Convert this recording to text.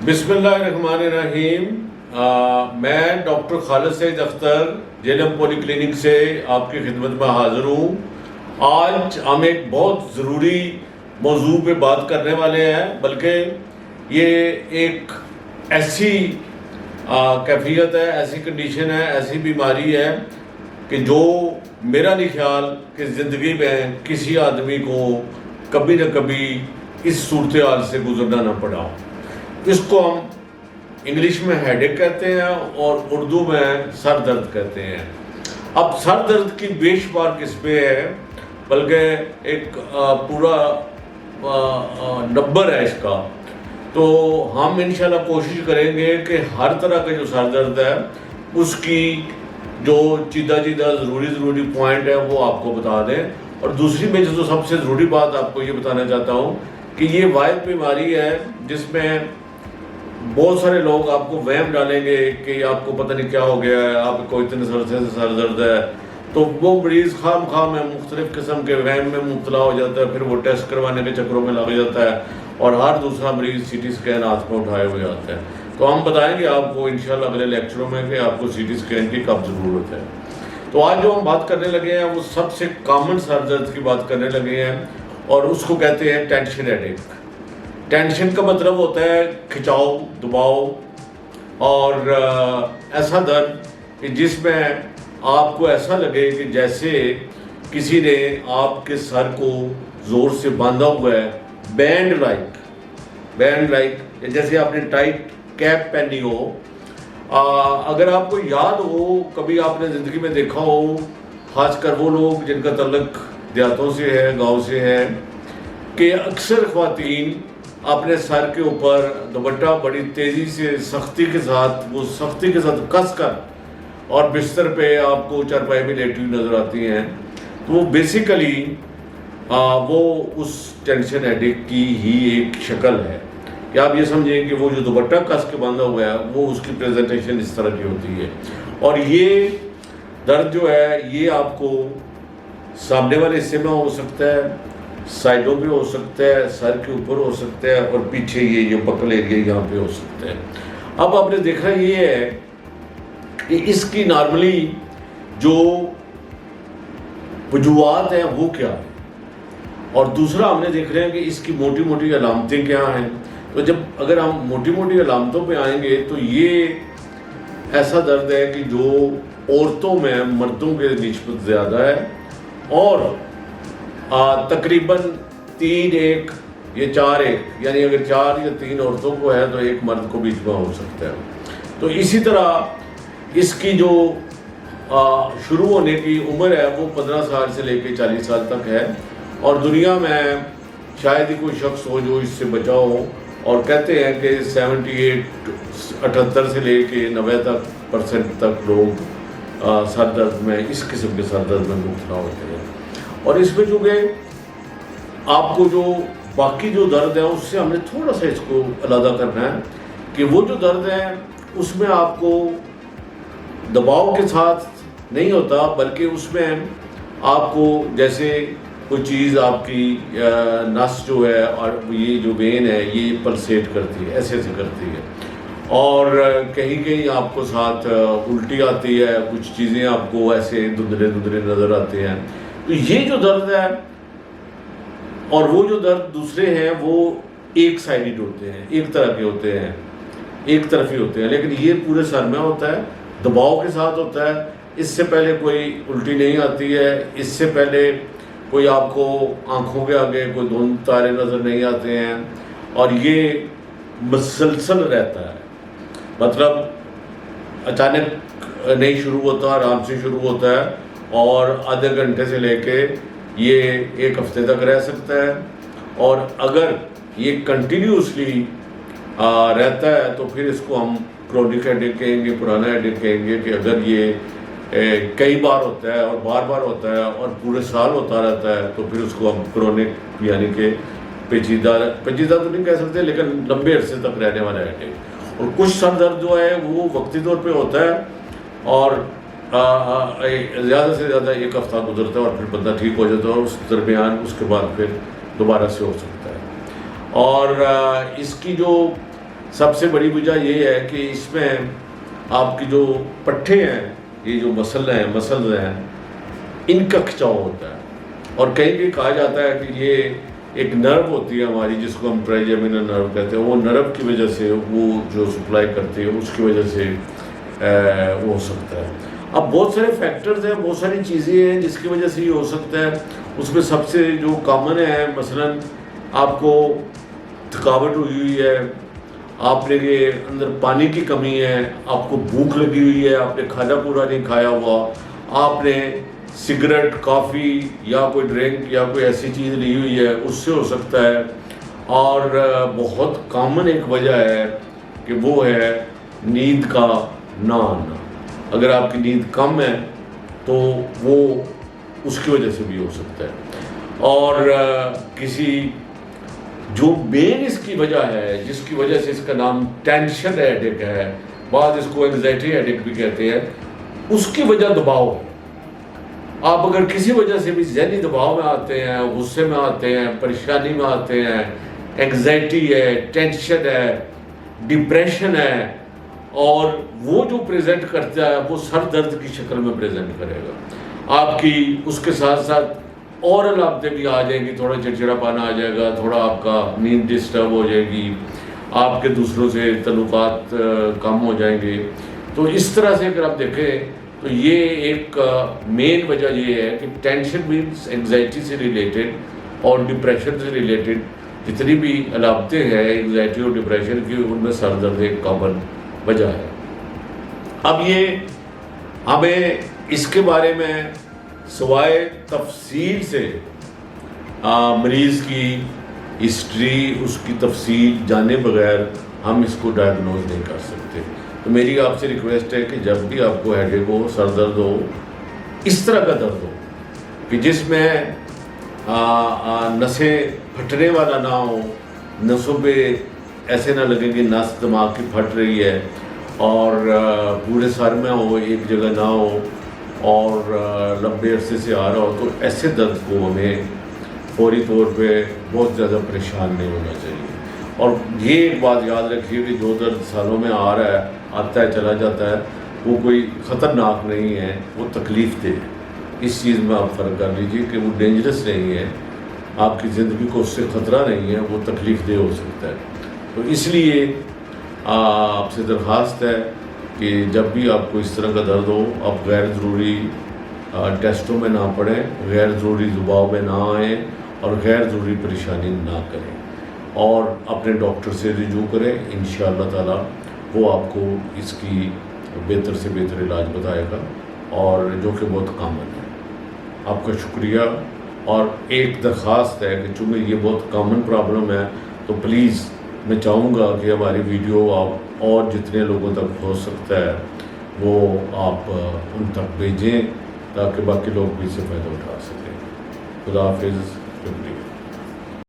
بسم اللہ الرحمن الرحیم۔ میں ڈاکٹر خالد سعید اختر جیلم پولی کلینک سے آپ کی خدمت میں حاضر ہوں۔ آج ہم ایک بہت ضروری موضوع پہ بات کرنے والے ہیں، بلکہ یہ ایک ایسی کیفیت ہے، ایسی کنڈیشن ہے، ایسی بیماری ہے کہ جو میرا نہیں خیال کہ زندگی میں کسی آدمی کو کبھی نہ کبھی اس صورتحال سے گزرنا نہ پڑا۔ اس کو ہم انگلش میں ہیڈ ایک کہتے ہیں اور اردو میں سر درد کہتے ہیں۔ اب سر درد کی بے شمار قسمیں ہیں، بلکہ ایک پورا نمبر ہے اس کا۔ تو ہم انشاءاللہ کوشش کریں گے کہ ہر طرح کا جو سر درد ہے اس کی جو چیدہ ضروری پوائنٹ ہے وہ آپ کو بتا دیں۔ اور دوسری میں جو سب سے ضروری بات آپ کو یہ بتانا چاہتا ہوں کہ یہ واحد بیماری ہے جس میں بہت سارے لوگ آپ کو وہم ڈالیں گے کہ آپ کو پتہ نہیں کیا ہو گیا ہے، آپ کو اتنے عرصے سے سر درد ہے، تو وہ مریض خواہ میں مختلف قسم کے وہم میں مبتلا ہو جاتا ہے، پھر وہ ٹیسٹ کروانے کے چکروں میں لگ جاتا ہے اور ہر دوسرا مریض سی ٹی اسکین ہاتھ میں اٹھائے ہوئے آتا ہے۔ تو ہم بتائیں گے آپ کو انشاءاللہ اگلے لیکچروں میں کہ آپ کو سی ٹی اسکین کی کب ضرورت ہے۔ تو آج جو ہم بات کرنے لگے ہیں وہ سب سے کامن سر درد کی بات کرنے لگے ہیں، اور اس کو کہتے ہیں ٹینشن ہیڈیک۔ ٹینشن کا مطلب ہوتا ہے کھچاؤ، دباؤ اور ایسا درد کہ جس میں آپ کو ایسا لگے کہ جیسے کسی نے آپ کے سر کو زور سے باندھا ہوا ہے، بینڈ لائک جیسے آپ نے ٹائٹ کیپ پہنی ہو۔ اگر آپ کو یاد ہو، کبھی آپ نے زندگی میں دیکھا ہو، خاص کر وہ لوگ جن کا تعلق دیہاتوں سے ہے، گاؤں سے ہے، کہ اکثر خواتین اپنے سر کے اوپر دوپٹہ بڑی تیزی سے سختی کے ساتھ کس کر اور بستر پہ آپ کو چارپائی میں لیٹی ہوئی نظر آتی ہیں۔ تو وہ بیسیکلی وہ اس ٹینشن ہیڈیک کی ہی ایک شکل ہے کہ آپ یہ سمجھیں کہ وہ جو دوپٹہ کس کے باندھا ہوا ہے وہ اس کی پریزنٹیشن اس طرح کی ہوتی ہے۔ اور یہ درد جو ہے یہ آپ کو سامنے والے حصے میں ہو سکتا ہے، سائڈوں پہ ہو سکتا ہے، سر کے اوپر ہو سکتا ہے، اور پیچھے یہ بکل ایریا یہاں پہ ہو سکتا ہے۔ اب آپ نے دیکھنا یہ ہے کہ اس کی نارملی جو وجوہات ہیں وہ کیا ہیں، اور دوسرا ہم نے دیکھ رہے ہیں کہ اس کی موٹی علامتیں کیا ہیں۔ تو جب اگر ہم موٹی علامتوں پہ آئیں گے تو یہ ایسا درد ہے کہ جو عورتوں میں مردوں کے نسبت زیادہ ہے، اور تقریباً 3-1 یا 4-1، یعنی اگر 4 یا 3 عورتوں کو ہے تو ایک مرد کو بیچ میں ہو سکتا ہے۔ تو اسی طرح اس کی جو شروع ہونے کی عمر ہے وہ 15 سال سے لے کے 40 سال تک ہے، اور دنیا میں شاید ہی کوئی شخص ہو جو اس سے بچا ہو، اور کہتے ہیں کہ 78 سے لے کے 90% تک لوگ سر درد میں اس قسم کے سر درد میں مبتلا ہوتے ہیں۔ اور اس میں چونکہ آپ کو جو باقی جو درد ہے اس سے ہم نے تھوڑا سا اس کو علیحدہ کرنا ہے کہ وہ جو درد ہے اس میں آپ کو دباؤ کے ساتھ نہیں ہوتا، بلکہ اس میں آپ کو جیسے کوئی چیز آپ کی نس جو ہے اور یہ جو وین ہے یہ پلسیٹ کرتی ہے، ایسے کرتی ہے، اور کہیں آپ کو ساتھ الٹی آتی ہے، کچھ چیزیں آپ کو ایسے دھندلے نظر آتے ہیں۔ تو یہ جو درد ہے اور وہ جو درد دوسرے ہیں وہ ایک سائیڈڈ ہوتے ہیں، ایک طرح کے ہوتے ہیں، ایک طرفی ہوتے ہیں، لیکن یہ پورے سر میں ہوتا ہے، دباؤ کے ساتھ ہوتا ہے۔ اس سے پہلے کوئی الٹی نہیں آتی ہے، اس سے پہلے کوئی آپ کو آنکھوں کے آگے کوئی دھند تارے نظر نہیں آتے ہیں، اور یہ مسلسل رہتا ہے، مطلب اچانک نہیں شروع ہوتا، آرام سے شروع ہوتا ہے، اور آدھے گھنٹے سے لے کے یہ 1 ہفتے تک رہ سکتا ہے۔ اور اگر یہ کنٹینیوسلی رہتا ہے تو پھر اس کو ہم کرونک ہیڈیک کہیں گے، پرانا ہیڈیک کہیں گے۔ کہ اگر یہ کئی بار ہوتا ہے اور بار ہوتا ہے اور پورے سال ہوتا رہتا ہے تو پھر اس کو ہم کرونک یعنی کہ پیچیدہ تو نہیں کہہ سکتے، لیکن لمبے عرصے تک رہنے والا ہیڈیک۔ اور کچھ سر درد جو ہے وہ وقتی طور پہ ہوتا ہے اور زیادہ سے زیادہ 1 ہفتہ گزرتا ہے اور پھر بندہ ٹھیک ہو جاتا ہے، اور اس درمیان اس کے بعد پھر دوبارہ سے ہو سکتا ہے۔ اور اس کی جو سب سے بڑی وجہ یہ ہے کہ اس میں آپ کی جو پٹھے ہیں، یہ جو مسلز ہیں، ان کا کھچاؤ ہوتا ہے، اور کہیں بھی کہا جاتا ہے کہ یہ ایک نرو ہوتی ہے ہماری، جس کو ہم ٹرائجیمینل نرو کہتے ہیں، وہ نرو کی وجہ سے وہ جو سپلائی کرتی ہے اس کی وجہ سے وہ ہو سکتا ہے۔ اب بہت سارے فیکٹرز ہیں، بہت ساری چیزیں ہیں جس کی وجہ سے یہ ہو سکتا ہے۔ اس میں سب سے جو کامن ہے، مثلا آپ کو تھکاوٹ ہوئی ہے، آپ نے اندر پانی کی کمی ہے، آپ کو بھوک لگی ہوئی ہے، آپ نے کھانا پورا نہیں کھایا ہوا، آپ نے سگریٹ، کافی یا کوئی ڈرنک یا کوئی ایسی چیز لی ہوئی ہے، اس سے ہو سکتا ہے۔ اور بہت کامن ایک وجہ ہے کہ وہ ہے نیند کا نہ آنا۔ اگر آپ کی نیند کم ہے تو وہ اس کی وجہ سے بھی ہو سکتا ہے۔ اور کسی جو مین اس کی وجہ ہے، جس کی وجہ سے اس کا نام ٹینشن ہیڈیک ہے، بعض اس کو اینگزائٹی ہیڈیک بھی کہتے ہیں، اس کی وجہ دباؤ ہے۔ آپ اگر کسی وجہ سے بھی ذہنی دباؤ میں آتے ہیں، غصے میں آتے ہیں، پریشانی میں آتے ہیں، اینگزائٹی ہے، ٹینشن ہے، ڈپریشن ہے، اور وہ جو پریزنٹ کرتا ہے وہ سر درد کی شکل میں پریزنٹ کرے گا۔ آپ کی اس کے ساتھ ساتھ اور علامتیں بھی آ جائیں گی، تھوڑا چڑچڑا پانا آ جائے گا، تھوڑا آپ کا نیند ڈسٹرب ہو جائے گی، آپ کے دوسروں سے تعلقات کم ہو جائیں گے۔ تو اس طرح سے اگر آپ دیکھیں تو یہ ایک مین وجہ یہ ہے کہ ٹینشن مینس اینگزائٹی سے ریلیٹڈ اور ڈپریشن سے ریلیٹڈ جتنی بھی علامتیں ہیں اینگزائٹی اور ڈپریشن کی، ان میں سر درد ایک کامن وجہ ہے۔ اب یہ ہمیں اس کے بارے میں سوائے تفصیل سے مریض کی ہسٹری، اس کی تفصیل جانے بغیر ہم اس کو ڈائگنوز نہیں کر سکتے۔ تو میری آپ سے ریکویسٹ ہے کہ جب بھی آپ کو ہیڈیک ہو، سر درد ہو، اس طرح کا درد ہو کہ جس میں نسیں پھٹنے والا نہ ہو، نسوں پہ ایسے نہ لگیں کہ نس دماغ کی پھٹ رہی ہے، اور پورے سر میں ہو، ایک جگہ نہ ہو، اور لمبے عرصے سے آ رہا ہو، تو ایسے درد کو ہمیں فوری طور پہ بہت زیادہ پریشان نہیں ہونا چاہیے۔ اور یہ ایک بات یاد رکھیے کہ جو درد سالوں میں آ رہا ہے، آتا ہے، چلا جاتا ہے، وہ کوئی خطرناک نہیں ہے، وہ تکلیف دہ ہے۔ اس چیز میں آپ فرق کر لیجئے کہ وہ ڈینجرس نہیں ہے، آپ کی زندگی کو اس سے خطرہ نہیں ہے، وہ تکلیف دہ ہو سکتا ہے۔ تو اس لیے آپ سے درخواست ہے کہ جب بھی آپ کو اس طرح کا درد ہو، آپ غیر ضروری ٹیسٹوں میں نہ پڑیں، غیر ضروری دباؤ میں نہ آئیں، اور غیر ضروری پریشانی نہ کریں، اور اپنے ڈاکٹر سے رجوع کریں۔ انشاءاللہ تعالی وہ آپ کو اس کی بہتر سے بہتر علاج بتائے گا، اور جو کہ بہت کامن ہے۔ آپ کا شکریہ، اور ایک درخواست ہے کہ چونکہ یہ بہت کامن پرابلم ہے، تو پلیز میں چاہوں گا کہ ہماری ویڈیو آپ اور جتنے لوگوں تک ہو سکتا ہے وہ آپ ان تک بھیجیں، تاکہ باقی لوگ بھی اس سے فائدہ اٹھا سکیں۔ خدا حافظ، شکریہ۔